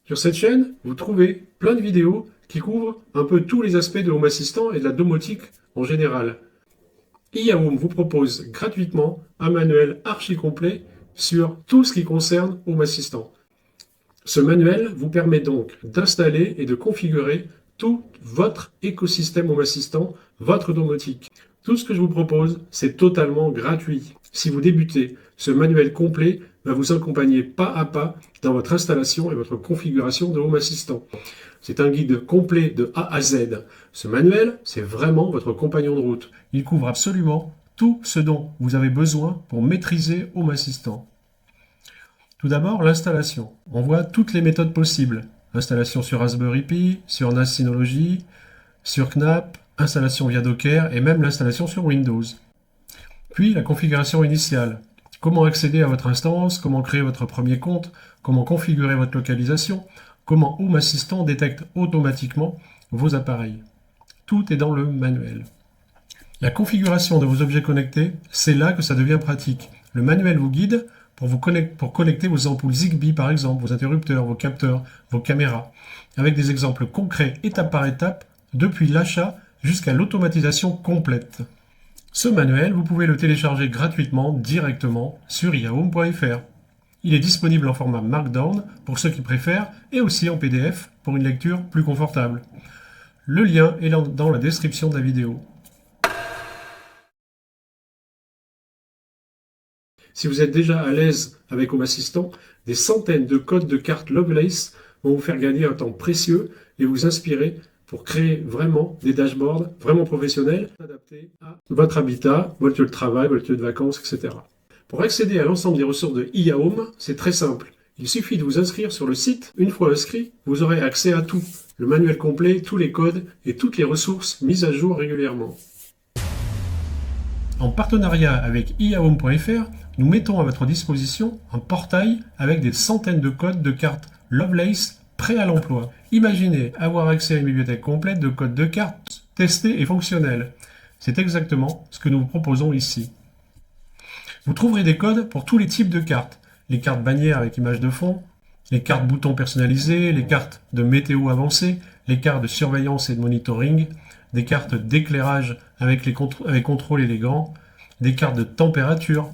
Sur cette chaîne, vous trouvez plein de vidéos qui couvrent un peu tous les aspects de Home Assistant et de la domotique en général. iHome vous propose gratuitement un manuel archi complet sur tout ce qui concerne Home Assistant. Ce manuel vous permet donc d'installer et de configurer tout votre écosystème Home Assistant, votre domotique. Tout ce que je vous propose, c'est totalement gratuit. Si vous débutez, ce manuel complet va vous accompagner pas à pas dans votre installation et votre configuration de Home Assistant. C'est un guide complet de A à Z. Ce manuel, c'est vraiment votre compagnon de route. Il couvre absolument tout ce dont vous avez besoin pour maîtriser Home Assistant. Tout d'abord, l'installation. On voit toutes les méthodes possibles. Installation sur Raspberry Pi, sur NAS Synology, sur Knapp, installation via Docker et même l'installation sur Windows. Puis la configuration initiale. Comment accéder à votre instance, comment créer votre premier compte, comment configurer votre localisation, comment Home Assistant détecte automatiquement vos appareils. Tout est dans le manuel. La configuration de vos objets connectés, c'est là que ça devient pratique. Le manuel vous guide pour connecter vos ampoules Zigbee par exemple, vos interrupteurs, vos capteurs, vos caméras, avec des exemples concrets étape par étape, depuis l'achat jusqu'à l'automatisation complète. Ce manuel, vous pouvez le télécharger gratuitement directement sur iHome.fr. Il est disponible en format Markdown pour ceux qui préfèrent et aussi en PDF pour une lecture plus confortable. Le lien est dans la description de la vidéo. Si vous êtes déjà à l'aise avec Home Assistant, des centaines de codes de cartes Lovelace vont vous faire gagner un temps précieux et vous inspirer pour créer vraiment des dashboards vraiment professionnels, adaptés à votre habitat, votre lieu de travail, votre lieu de vacances, etc. Pour accéder à l'ensemble des ressources de iHome, c'est très simple. Il suffit de vous inscrire sur le site. Une fois inscrit, vous aurez accès à tout. Le manuel complet, tous les codes et toutes les ressources mises à jour régulièrement. En partenariat avec iHome.fr, nous mettons à votre disposition un portail avec des centaines de codes de cartes Lovelace prêts à l'emploi. Imaginez avoir accès à une bibliothèque complète de codes de cartes testés et fonctionnels. C'est exactement ce que nous vous proposons ici. Vous trouverez des codes pour tous les types de cartes. Les cartes bannières avec image de fond, les cartes boutons personnalisées, les cartes de météo avancées, les cartes de surveillance et de monitoring, des cartes d'éclairage avec contrôle élégant, des cartes de température,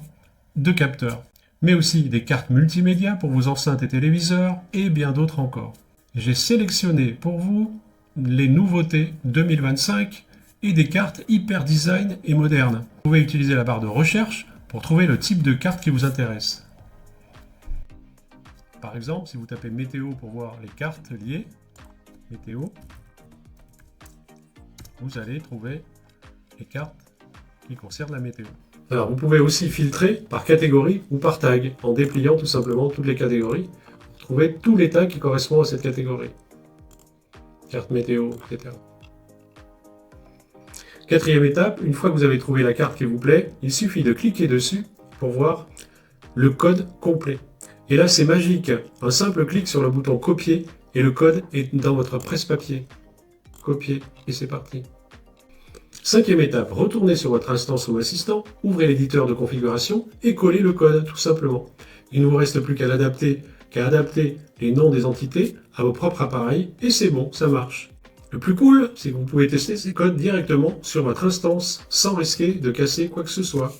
de capteurs, mais aussi des cartes multimédia pour vos enceintes et téléviseurs et bien d'autres encore. J'ai sélectionné pour vous les nouveautés 2025 et des cartes hyper design et modernes. Vous pouvez utiliser la barre de recherche pour trouver le type de carte qui vous intéresse. Par exemple, si vous tapez météo pour voir les cartes liées, météo, vous allez trouver les cartes qui concernent la météo. Alors, vous pouvez aussi filtrer par catégorie ou par tag, en dépliant tout simplement toutes les catégories, pour trouver tous les tags qui correspondent à cette catégorie. Carte météo, etc. Quatrième étape, une fois que vous avez trouvé la carte qui vous plaît, il suffit de cliquer dessus pour voir le code complet. Et là, c'est magique. Un simple clic sur le bouton copier et le code est dans votre presse-papier. Copier et c'est parti. Cinquième étape, retournez sur votre instance Home Assistant, ouvrez l'éditeur de configuration et collez le code, tout simplement. Il ne vous reste plus qu'à adapter les noms des entités à vos propres appareils et c'est bon, ça marche. Le plus cool, c'est que vous pouvez tester ces codes directement sur votre instance sans risquer de casser quoi que ce soit.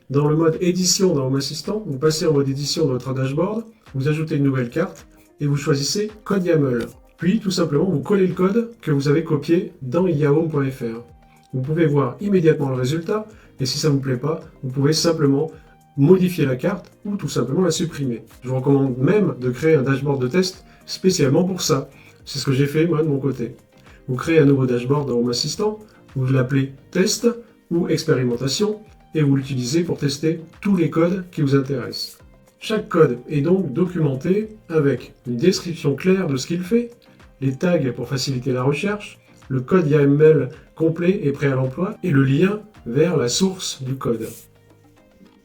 Dans le mode édition dans Home Assistant, vous passez en mode édition de votre dashboard, vous ajoutez une nouvelle carte et vous choisissez code YAML. Puis, tout simplement, vous collez le code que vous avez copié dans iHome.fr. Vous pouvez voir immédiatement le résultat et si ça ne vous plaît pas, vous pouvez simplement modifier la carte ou tout simplement la supprimer. Je vous recommande même de créer un dashboard de test spécialement pour ça. C'est ce que j'ai fait moi de mon côté. Vous créez un nouveau dashboard dans Home Assistant, vous l'appelez test ou expérimentation et vous l'utilisez pour tester tous les codes qui vous intéressent. Chaque code est donc documenté avec une description claire de ce qu'il fait, les tags pour faciliter la recherche, le code YAML complet et prêt à l'emploi et le lien vers la source du code.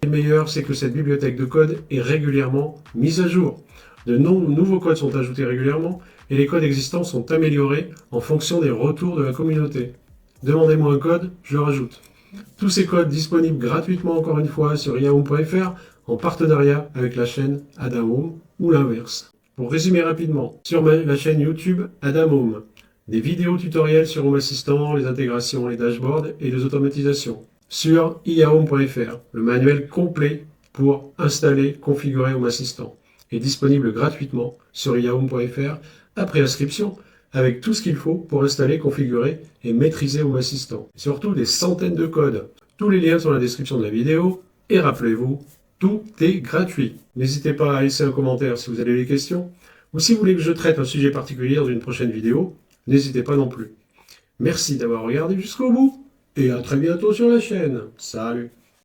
Le meilleur, c'est que cette bibliothèque de code est régulièrement mise à jour. De nouveaux codes sont ajoutés régulièrement et les codes existants sont améliorés en fonction des retours de la communauté. Demandez-moi un code, je le rajoute. Tous ces codes disponibles gratuitement encore une fois sur iHome.fr en partenariat avec la chaîne Ada Home ou l'inverse. Pour résumer rapidement, sur la chaîne YouTube Adam Home, des vidéos tutoriels sur Home Assistant, les intégrations, les dashboards et les automatisations. Sur iahome.fr, le manuel complet pour installer, configurer Home Assistant est disponible gratuitement sur iahome.fr après inscription avec tout ce qu'il faut pour installer, configurer et maîtriser Home Assistant. Et surtout des centaines de codes. Tous les liens sont dans la description de la vidéo et rappelez-vous, tout est gratuit. N'hésitez pas à laisser un commentaire si vous avez des questions ou si vous voulez que je traite un sujet particulier dans une prochaine vidéo, n'hésitez pas non plus. Merci d'avoir regardé jusqu'au bout et à très bientôt sur la chaîne. Salut!